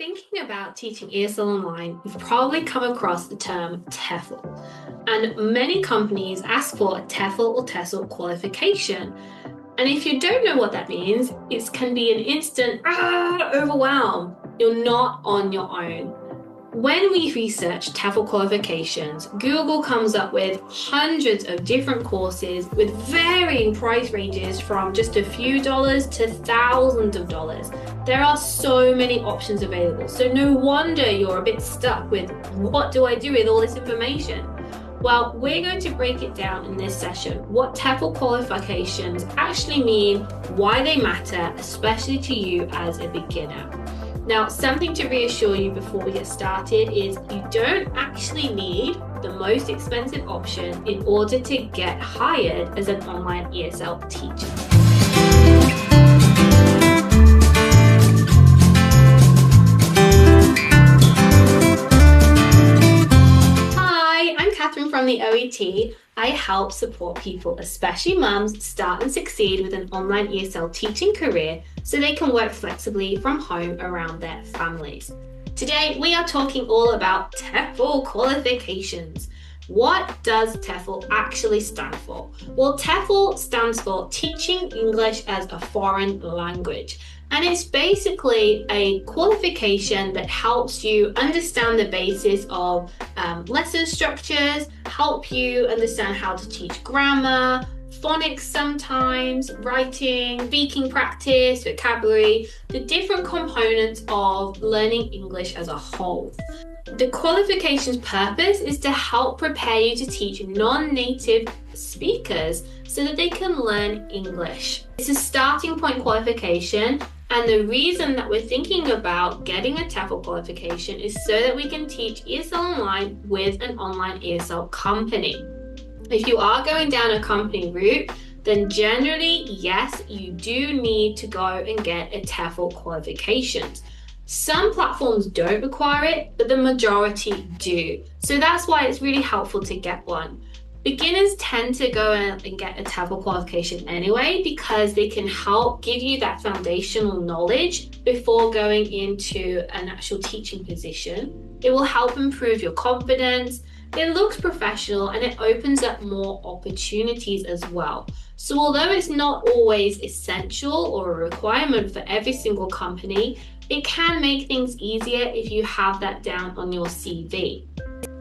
Thinking about teaching ESL online, you've probably come across the term TEFL, and many companies ask for a TEFL or TESOL qualification. And if you don't know what that means, it can be an instant overwhelm. You're not on your own. When we research TEFL qualifications, Google comes up with hundreds of different courses with varying price ranges from just a few dollars to thousands of dollars. There are so many options available, so no wonder you're a bit stuck with what do I do with all this information? Well, we're going to break it down in this session, what TEFL qualifications actually mean, why they matter, especially to you as a beginner. Now, something to reassure you before we get started is you don't actually need the most expensive option in order to get hired as an online ESL teacher. Hi, I'm Catherine from the OET. I help support people, especially mums, start and succeed with an online ESL teaching career so they can work flexibly from home around their families. Today, we are talking all about TEFL qualifications. What does TEFL actually stand for? Well, TEFL stands for Teaching English as a Foreign Language. And it's basically a qualification that helps you understand the basis of lesson structures, help you understand how to teach grammar, phonics sometimes, writing, speaking practice, vocabulary, the different components of learning English as a whole. The qualification's purpose is to help prepare you to teach non-native speakers so that they can learn English. It's a starting point qualification, and the reason that we're thinking about getting a TEFL qualification is so that we can teach ESL online with an online ESL company. If you are going down a company route, then generally, yes, you do need to go and get a TEFL qualification. Some platforms don't require it, but the majority do. So that's why it's really helpful to get one. Beginners tend to go and get a TEFL qualification anyway because they can help give you that foundational knowledge before going into an actual teaching position. It will help improve your confidence. It looks professional and it opens up more opportunities as well. So although it's not always essential or a requirement for every single company, it can make things easier if you have that down on your CV.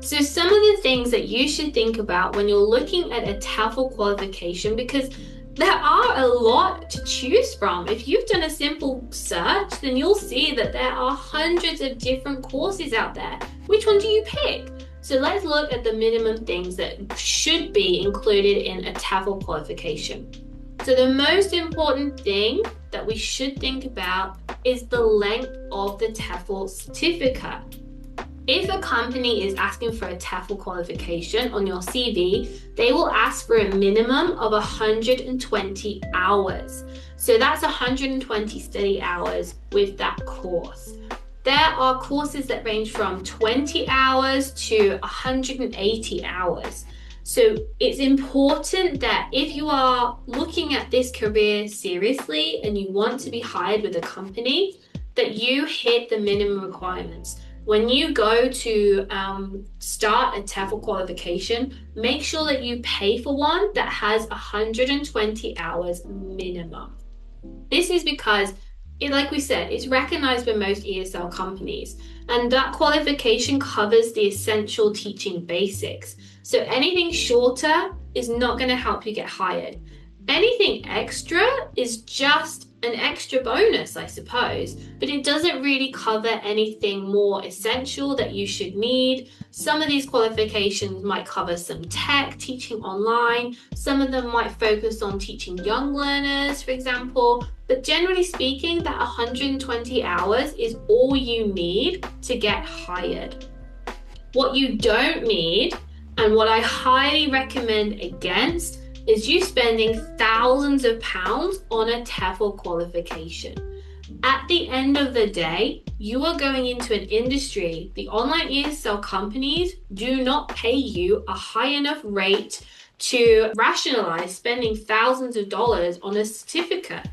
So some of the things that you should think about when you're looking at a TEFL qualification, because there are a lot to choose from. If you've done a simple search, then you'll see that there are hundreds of different courses out there. Which one do you pick? So let's look at the minimum things that should be included in a TEFL qualification. So the most important thing that we should think about is the length of the TEFL certificate. If a company is asking for a TEFL qualification on your CV, they will ask for a minimum of 120 hours. So that's 120 study hours with that course. There are courses that range from 20 hours to 180 hours. So it's important that if you are looking at this career seriously and you want to be hired with a company, that you hit the minimum requirements. When you go to start a TEFL qualification, make sure that you pay for one that has 120 hours minimum. This is because, like we said, it's recognized by most ESL companies, and that qualification covers the essential teaching basics. So anything shorter is not going to help you get hired. Anything extra is just an extra bonus, I suppose, but it doesn't really cover anything more essential that you should need. Some of these qualifications might cover some tech, teaching online. Some of them might focus on teaching young learners, for example. But generally speaking, that 120 hours is all you need to get hired. What you don't need, and what I highly recommend against, is you spending thousands of pounds on a TEFL qualification. At the end of the day, you are going into an industry. The online ESL companies do not pay you a high enough rate to rationalize spending thousands of dollars on a certificate.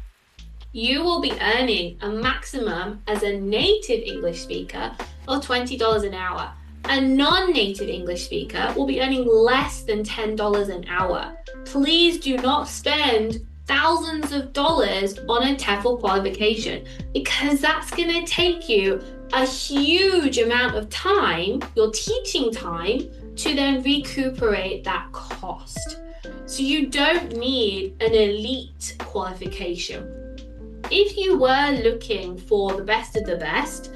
you will be earning a maximum as a native English speaker of $20 an hour. A non-native English speaker will be earning less than $10 an hour. Please do not spend thousands of dollars on a TEFL qualification, because that's going to take you a huge amount of time, your teaching time, to then recuperate that cost. So you don't need an elite qualification. If you were looking for the best of the best,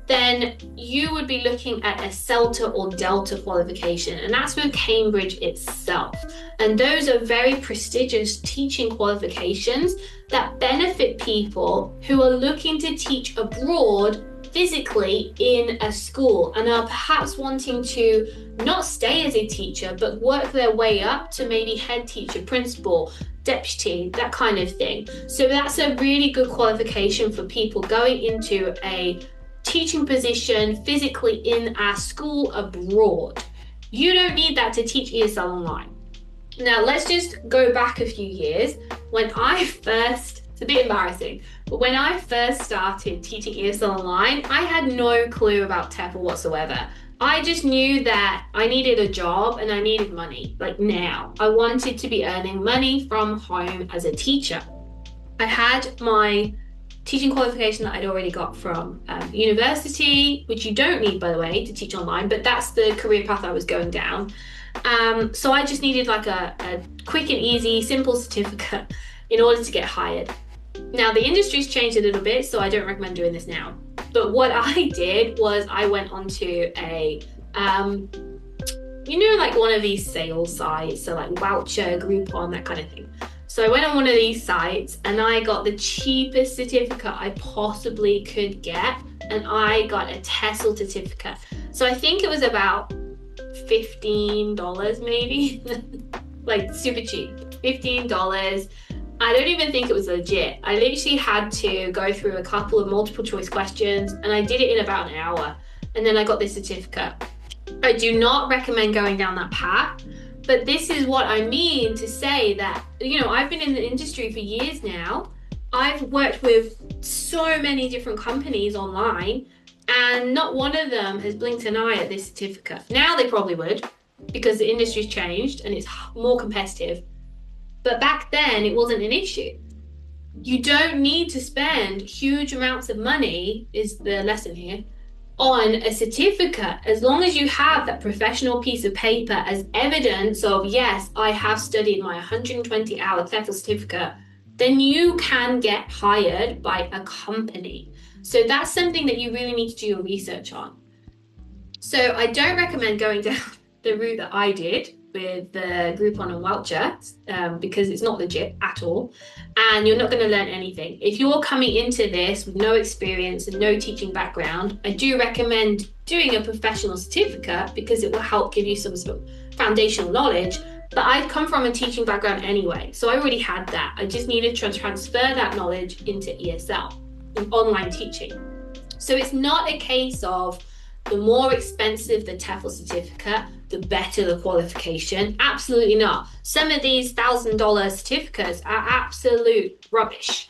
then you would be looking at a CELTA or Delta qualification, and that's with Cambridge itself. And those are very prestigious teaching qualifications that benefit people who are looking to teach abroad physically in a school and are perhaps wanting to not stay as a teacher, but work their way up to maybe head teacher, principal, deputy, that kind of thing. So that's a really good qualification for people going into a teaching position physically in our school abroad. You don't need that to teach ESL online. Now, let's just go back a few years. It's a bit embarrassing, but when I first started teaching ESL online, I had no clue about TEFL whatsoever. I just knew that I needed a job and I needed money, like now. I wanted to be earning money from home as a teacher. I had my teaching qualification that I'd already got from university, which you don't need, by the way, to teach online, but that's the career path I was going down. So I just needed like a quick and easy, simple certificate in order to get hired. Now, the industry's changed a little bit, so I don't recommend doing this now. But what I did was I went onto a, like one of these sales sites, so like Voucher, Groupon, that kind of thing. So I went on one of these sites and I got the cheapest certificate I possibly could get, and I got a TESOL certificate. So I think it was about $15 maybe, like super cheap, $15. I don't even think it was legit. I literally had to go through a couple of multiple choice questions and I did it in about an hour, and then I got this certificate. I do not recommend going down that path, but this is what I mean to say that, I've been in the industry for years now. I've worked with so many different companies online, and not one of them has blinked an eye at this certificate. Now they probably would, because the industry's changed and it's more competitive. But back then it wasn't an issue. You don't need to spend huge amounts of money, is the lesson here, on a certificate, as long as you have that professional piece of paper as evidence of, yes, I have studied my 120-hour TEFL certificate, then you can get hired by a company. So that's something that you really need to do your research on. So I don't recommend going down the route that I did with the Groupon and Voucher, because it's not legit at all, and you're not going to learn anything. If you're coming into this with no experience and no teaching background, I do recommend doing a professional certificate because it will help give you some sort of foundational knowledge. But I'd come from a teaching background anyway, so I already had that. I just needed to transfer that knowledge into ESL, in online teaching. So it's not a case of the more expensive the TEFL certificate, the better the qualification. Absolutely not. Some of these $1,000 certificates are absolute rubbish.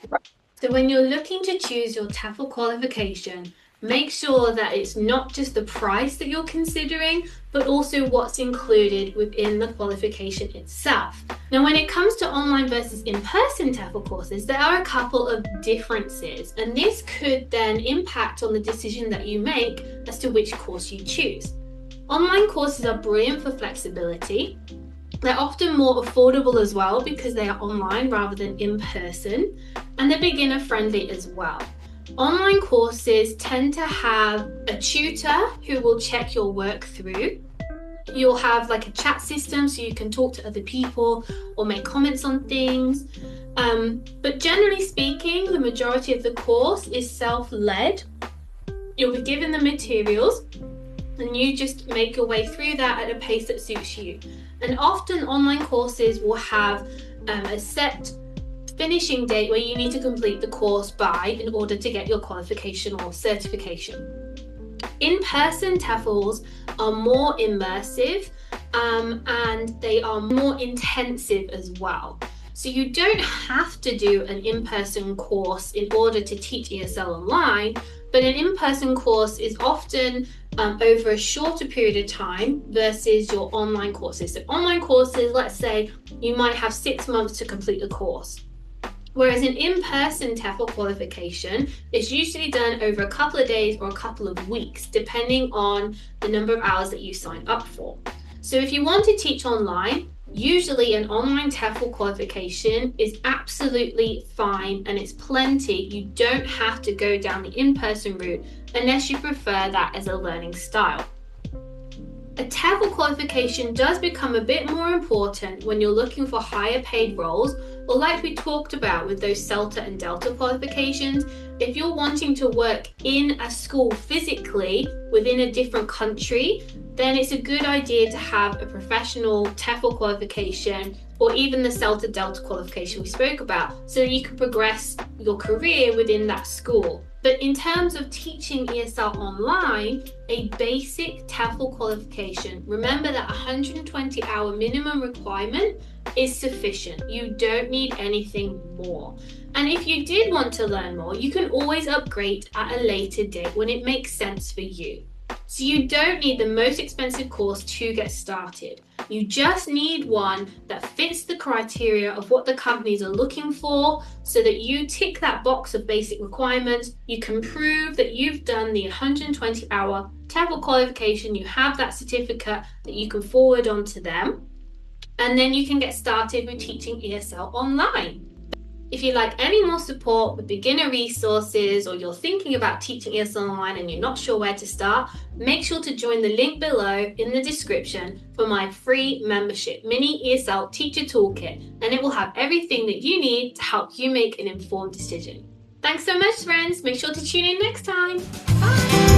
So when you're looking to choose your TEFL qualification, make sure that it's not just the price that you're considering, but also what's included within the qualification itself. Now, when it comes to online versus in-person TEFL courses, there are a couple of differences, and this could then impact on the decision that you make as to which course you choose. Online courses are brilliant for flexibility. They're often more affordable as well because they are online rather than in person, and they're beginner friendly as well. Online courses tend to have a tutor who will check your work through. You'll have like a chat system so you can talk to other people or make comments on things. But generally speaking, the majority of the course is self-led. You'll be given the materials and you just make your way through that at a pace that suits you. And often online courses will have a set finishing date where you need to complete the course by in order to get your qualification or certification. In-person TEFLs are more immersive and they are more intensive as well. So you don't have to do an in-person course in order to teach ESL online, but an in-person course is often over a shorter period of time versus your online courses. So online courses, let's say you might have 6 months to complete the course. Whereas an in-person TEFL qualification is usually done over a couple of days or a couple of weeks, depending on the number of hours that you sign up for. So if you want to teach online, usually an online TEFL qualification is absolutely fine and it's plenty. You don't have to go down the in-person route unless you prefer that as a learning style. A TEFL qualification does become a bit more important when you're looking for higher paid roles, or like we talked about with those CELTA and DELTA qualifications, if you're wanting to work in a school physically within a different country, then it's a good idea to have a professional TEFL qualification or even the CELTA DELTA qualification we spoke about, so that you can progress your career within that school. But in terms of teaching ESL online, a basic TEFL qualification, remember that 120-hour minimum requirement is sufficient. You don't need anything more. And if you did want to learn more, you can always upgrade at a later date when it makes sense for you. So you don't need the most expensive course to get started. You just need one that fits the criteria of what the companies are looking for, so that you tick that box of basic requirements. You can prove that you've done the 120-hour TEFL qualification, you have that certificate that you can forward on to them, and then you can get started with teaching ESL online. If you'd like any more support with beginner resources, or you're thinking about teaching ESL online and you're not sure where to start, make sure to join the link below in the description for my free membership mini ESL teacher toolkit, and it will have everything that you need to help you make an informed decision. Thanks so much, friends. Make sure to tune in next time. Bye.